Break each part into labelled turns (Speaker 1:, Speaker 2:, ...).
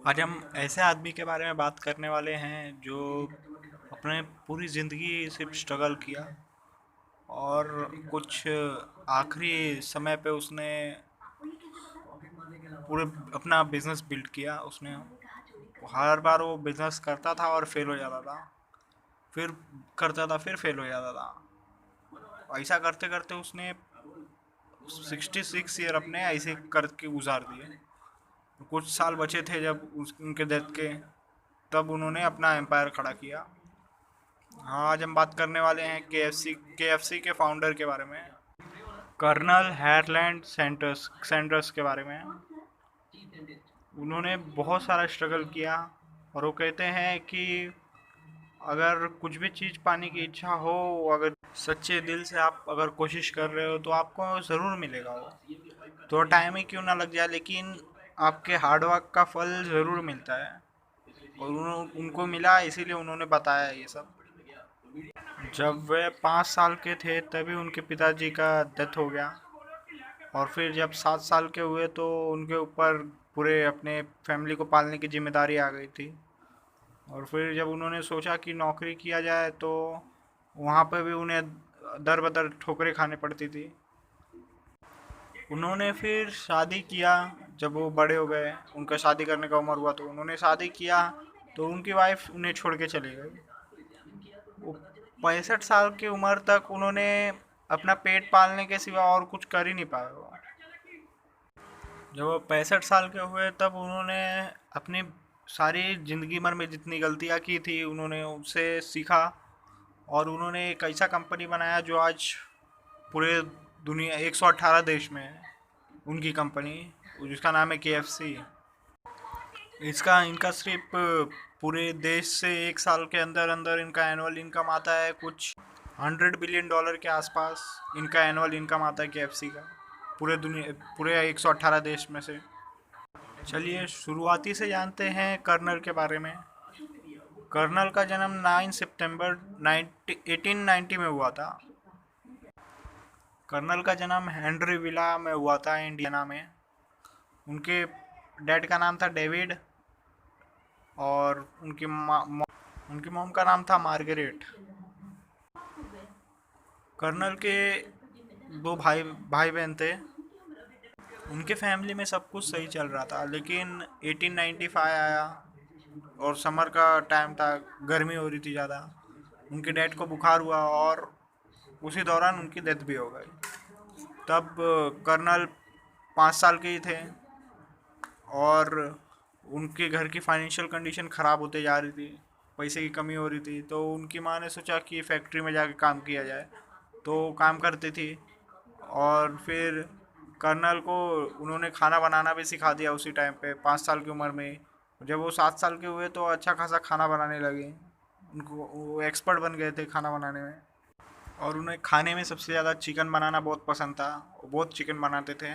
Speaker 1: आज हम ऐसे आदमी के बारे में बात करने वाले हैं जो अपने पूरी ज़िंदगी सिर्फ स्ट्रगल किया और कुछ आखिरी समय पे उसने पूरे अपना बिजनेस बिल्ड किया। उसने हर बार वो बिजनेस करता था और फेल हो जाता था, फिर करता था, फिर फेल हो जाता था। ऐसा करते करते उसने 66 ईयर अपने ऐसे करके गुजार दिए। कुछ साल बचे थे जब उनके डेथ के, तब उन्होंने अपना एम्पायर खड़ा किया। हाँ, आज हम बात करने वाले हैं के एफ सी के फाउंडर के बारे में, कर्नल हैरलैंड सैंडर्स के बारे में। उन्होंने बहुत सारा स्ट्रगल किया और वो कहते हैं कि अगर कुछ भी चीज़ पाने की इच्छा हो, अगर सच्चे दिल से आप अगर कोशिश कर रहे हो तो आपको ज़रूर मिलेगा। वो थोड़ा टाइम ही क्यों ना लग जाए, लेकिन आपके हार्डवर्क का फल ज़रूर मिलता है। और उनको मिला, इसीलिए उन्होंने बताया ये सब। जब वे 5 साल के थे तभी उनके पिताजी का डेथ हो गया, और फिर जब 7 साल के हुए तो उनके ऊपर पूरे अपने फैमिली को पालने की जिम्मेदारी आ गई थी। और फिर जब उन्होंने सोचा कि नौकरी किया जाए तो वहाँ पे भी उन्हें दर बदर ठोकरें खाने पड़ती थी। उन्होंने फिर शादी किया। जब वो बड़े हो गए, उनका शादी करने का उम्र हुआ, तो उन्होंने शादी किया, तो उनकी वाइफ उन्हें छोड़ के चली गई। वो 65 साल की उम्र तक उन्होंने अपना पेट पालने के सिवा और कुछ कर ही नहीं पाए वो। जब वो 65 साल के हुए तब उन्होंने अपनी सारी ज़िंदगी भर में जितनी गलतियाँ की थी उन्होंने उससे सीखा, और उन्होंने एक ऐसा कंपनी बनाया जो आज पूरे दुनिया 118 देश में है। उनकी कंपनी, जिसका नाम है के एफ सी। इसका इनका सिर्फ पूरे देश से एक साल के अंदर अंदर इनका एनुअल इनकम आता है कुछ $100 बिलियन के आसपास। इनका एनुअल इनकम आता है के एफ सी का, पूरे 118 देश में से। चलिए शुरुआती से जानते हैं कर्नल के बारे में। कर्नल का जन्म 9 सितंबर 1890 में हुआ था। कर्नल का जन्म हेनरी विला में हुआ था, इंडियाना में। उनके डैड का नाम था डेविड, और उनकी मॉम का नाम था मार्गरेट। कर्नल के दो भाई भाई बहन थे। उनके फैमिली में सब कुछ सही चल रहा था, लेकिन 1895 आया और समर का टाइम था, गर्मी हो रही थी ज़्यादा। उनके डैड को बुखार हुआ और उसी दौरान उनकी डेथ भी हो गई। तब कर्नल 5 साल के ही थे, और उनके घर की फाइनेंशियल कंडीशन ख़राब होते जा रही थी, पैसे की कमी हो रही थी। तो उनकी माँ ने सोचा कि फैक्ट्री में जाके काम किया जाए, तो काम करती थी। और फिर कर्नल को उन्होंने खाना बनाना भी सिखा दिया उसी टाइम पे, 5 साल की उम्र में। जब वो 7 साल के हुए तो अच्छा खासा खाना बनाने लगे। उनको वो एक्सपर्ट बन गए थे खाना बनाने में। और उन्हें खाने में सबसे ज़्यादा चिकन बनाना बहुत पसंद था। वो बहुत चिकन बनाते थे।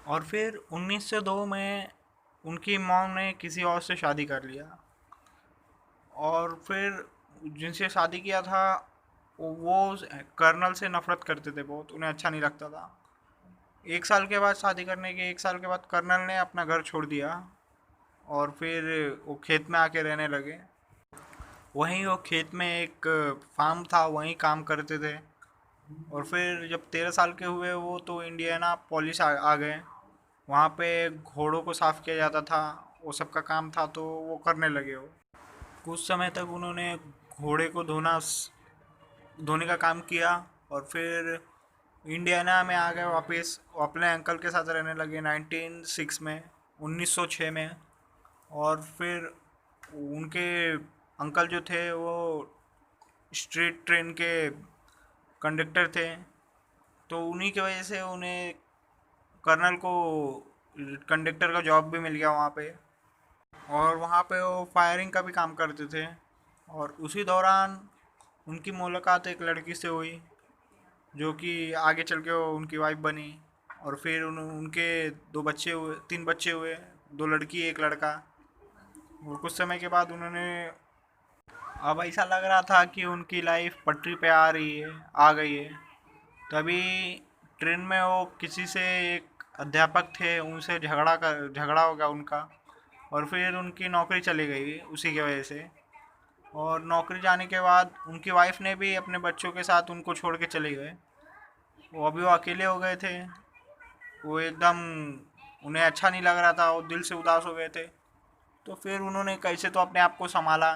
Speaker 1: और फिर 1902 में उनकी मॉम ने किसी और से शादी कर लिया, और फिर जिनसे शादी किया था वो कर्नल से नफरत करते थे बहुत, उन्हें अच्छा नहीं लगता था। 1 साल के बाद, शादी करने के 1 साल के बाद, कर्नल ने अपना घर छोड़ दिया और फिर वो खेत में आके रहने लगे। वहीं वो खेत में एक फार्म था, वहीं काम करते थे। और फिर जब 13 साल के हुए वो, तो इंडियाना पुलिस आ गए। वहाँ पे घोड़ों को साफ किया जाता था, वो सबका काम था, तो वो करने लगे वो। कुछ समय तक उन्होंने घोड़े को धोने का काम किया, और फिर इंडियाना में आ गए वापस। वो अपने अंकल के साथ रहने लगे 1906 में। और फिर उनके अंकल जो थे वो स्ट्रीट ट्रेन के कंडक्टर थे, तो उन्हीं की वजह से उन्हें, कर्नल को, कंडक्टर का जॉब भी मिल गया वहाँ पे। और वहाँ पे वो फायरिंग का भी काम करते थे। और उसी दौरान उनकी मुलाकात एक लड़की से हुई, जो कि आगे चल के वो उनकी वाइफ बनी। और फिर उनके 3 बच्चे हुए, 2 लड़की 1 लड़का। और कुछ समय के बाद उन्होंने, अब ऐसा लग रहा था कि उनकी लाइफ पटरी पे आ गई है। तभी ट्रेन में वो किसी से, एक अध्यापक थे, उनसे झगड़ा हो गया उनका। और फिर उनकी नौकरी चली गई उसी की वजह से। और नौकरी जाने के बाद उनकी वाइफ ने भी अपने बच्चों के साथ उनको छोड़ के चले गए। वो अकेले हो गए थे। वो एकदम, उन्हें अच्छा नहीं लग रहा था, वो दिल से उदास हो गए थे। तो फिर उन्होंने कैसे तो अपने आप को संभाला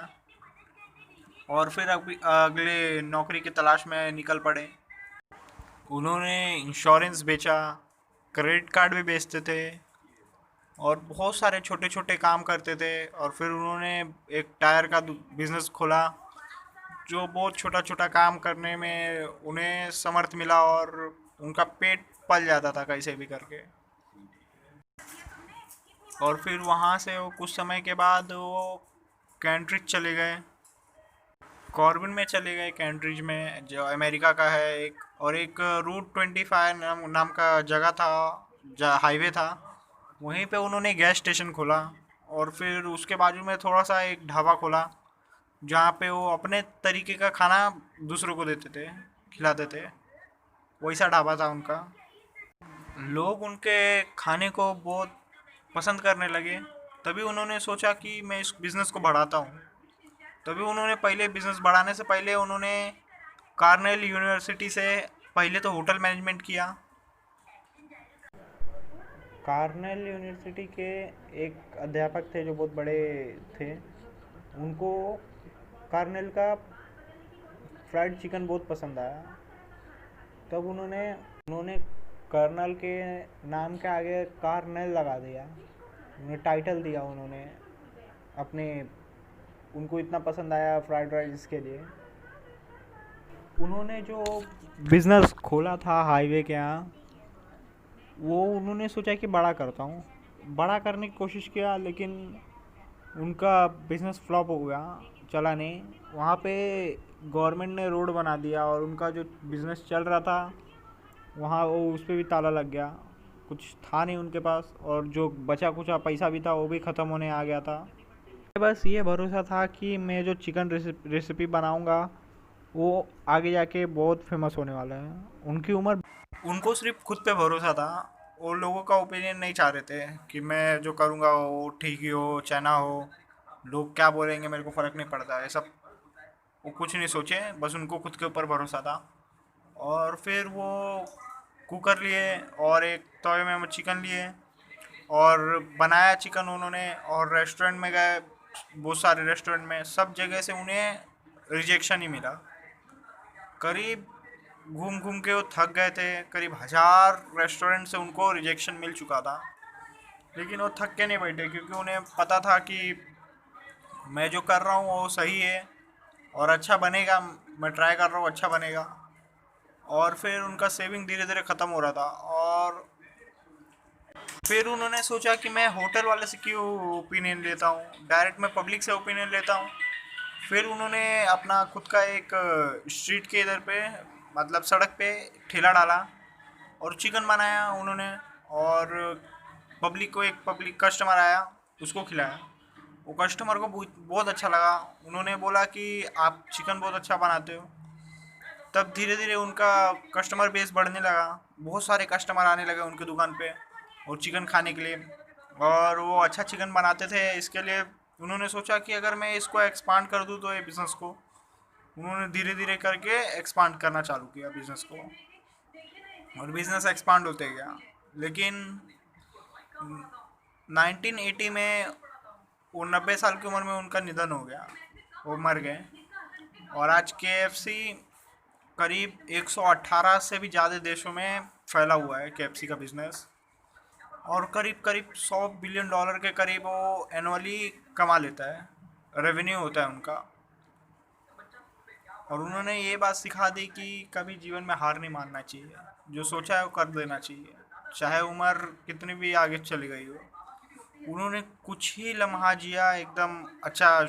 Speaker 1: और फिर अगले नौकरी की तलाश में निकल पड़े। उन्होंने इंश्योरेंस बेचा, क्रेडिट कार्ड भी बेचते थे और बहुत सारे छोटे छोटे काम करते थे। और फिर उन्होंने एक टायर का बिजनेस खोला, जो बहुत छोटा छोटा काम करने में उन्हें समर्थ मिला और उनका पेट पल जाता था कैसे भी करके। और फिर वहाँ से वो कुछ समय के बाद वो कैंट्रिज चले गए, कॉर्बिन में चले गए, कैंट्रिज में जो अमेरिका का है एक। और एक रूट 25 नाम का जगह था, हाईवे था, वहीं पे उन्होंने गैस स्टेशन खोला। और फिर उसके बाजू में थोड़ा सा एक ढाबा खोला, जहाँ पे वो अपने तरीके का खाना दूसरों को देते थे, खिलाते थे। वैसा ढाबा था उनका। लोग उनके खाने को बहुत पसंद करने लगे। तभी उन्होंने सोचा कि मैं इस बिज़नेस को बढ़ाता हूँ। तभी उन्होंने पहले बिज़नेस बढ़ाने से पहले उन्होंने कार्नेल यूनिवर्सिटी से पहले तो होटल मैनेजमेंट किया। कार्नेल यूनिवर्सिटी के एक अध्यापक थे जो बहुत बड़े थे। उनको कार्नेल का फ्राइड चिकन बहुत पसंद आया। तब उन्होंने उन्होंने कर्नल के नाम के आगे कार्नेल लगा दिया, उन्हें टाइटल दिया उन्होंने अपने। उनको इतना पसंद आया फ्राइड राइस के लिए। उन्होंने जो बिज़नेस खोला था हाईवे के यहाँ, वो उन्होंने सोचा कि बड़ा करता हूँ। बड़ा करने की कोशिश किया, लेकिन उनका बिज़नेस फ्लॉप हो गया, चला नहीं। वहाँ पे गवर्नमेंट ने रोड बना दिया और उनका जो बिज़नेस चल रहा था वहाँ वो उस पर भी ताला लग गया। कुछ था नहीं उनके पास, और जो बचा कुचा पैसा भी था वो भी ख़त्म होने आ गया था। बस ये भरोसा था कि मैं जो चिकन रेसिपी बनाऊंगा वो आगे जाके बहुत फेमस होने वाला है। उनकी उम्र, उनको सिर्फ खुद पे भरोसा था। वो लोगों का ओपिनियन नहीं चाह रहे थे कि मैं जो करूँगा वो ठीक ही हो चाहे ना हो, लोग क्या बोलेंगे मेरे को फ़र्क नहीं पड़ता है सब। वो कुछ नहीं सोचे, बस उनको खुद के ऊपर भरोसा था। और फिर वो कुकर लिए और एक तवे में चिकन लिए और बनाया चिकन उन्होंने। और रेस्टोरेंट में गए, बहुत सारे रेस्टोरेंट में, सब जगह से उन्हें रिजेक्शन ही मिला। करीब घूम घूम के वो थक गए थे, करीब 1000 रेस्टोरेंट से उनको रिजेक्शन मिल चुका था। लेकिन वो थक के नहीं बैठे, क्योंकि उन्हें पता था कि मैं जो कर रहा हूँ वो सही है और अच्छा बनेगा। मैं ट्राई कर रहा हूँ, अच्छा बनेगा। और फिर उनका सेविंग धीरे धीरे ख़त्म हो रहा था। और फिर उन्होंने सोचा कि मैं होटल वाले से क्यों ओपिनियन लेता हूँ, डायरेक्ट मैं पब्लिक से ओपिनियन लेता हूँ। फिर उन्होंने अपना खुद का एक स्ट्रीट के इधर पे, मतलब सड़क पे ठेला डाला और चिकन बनाया उन्होंने। और पब्लिक को, एक पब्लिक कस्टमर आया, उसको खिलाया। वो कस्टमर को बहुत अच्छा लगा। उन्होंने बोला कि आप चिकन बहुत अच्छा बनाते हो। तब धीरे धीरे उनका कस्टमर बेस बढ़ने लगा, बहुत सारे कस्टमर आने लगे उनकी दुकान पे और चिकन खाने के लिए। और वो अच्छा चिकन बनाते थे, इसके लिए उन्होंने सोचा कि अगर मैं इसको एक्सपांड कर दूँ तो ये बिज़नेस को, उन्होंने धीरे धीरे करके एक्सपांड करना चालू किया बिज़नेस को। और बिज़नेस एक्सपांड होते गया। लेकिन 1980 में वो 90 साल की उम्र में उनका निधन हो गया, वो मर गए। और आज KFC करीब 118 से भी ज़्यादा देशों में फैला हुआ है, KFC का बिज़नेस। और करीब करीब $100 बिलियन के करीब वो एनुअली कमा लेता है, रेवेन्यू होता है उनका। और उन्होंने ये बात सिखा दी कि कभी जीवन में हार नहीं मानना चाहिए, जो सोचा है वो कर देना चाहिए, चाहे उम्र कितनी भी आगे चली गई हो। उन्होंने कुछ ही लम्हा जिया एकदम अच्छा,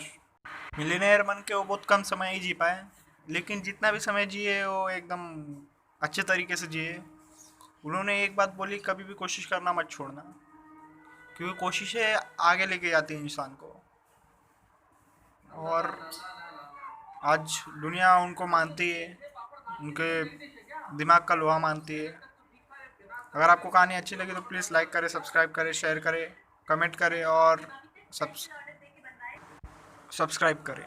Speaker 1: मिलियनेयर बन के वो बहुत कम समय ही जी पाए। लेकिन जितना भी समय जिए वो एकदम अच्छे तरीके से जिए। उन्होंने एक बात बोली, कभी भी कोशिश करना मत छोड़ना, क्योंकि कोशिशें आगे लेके जाती हैं इंसान को। और आज दुनिया उनको मानती है, उनके दिमाग का लोहा मानती है। अगर आपको कहानी अच्छी लगी तो प्लीज़ लाइक करें, सब्सक्राइब करें, शेयर करें, कमेंट करें और सब्सक्राइब करें।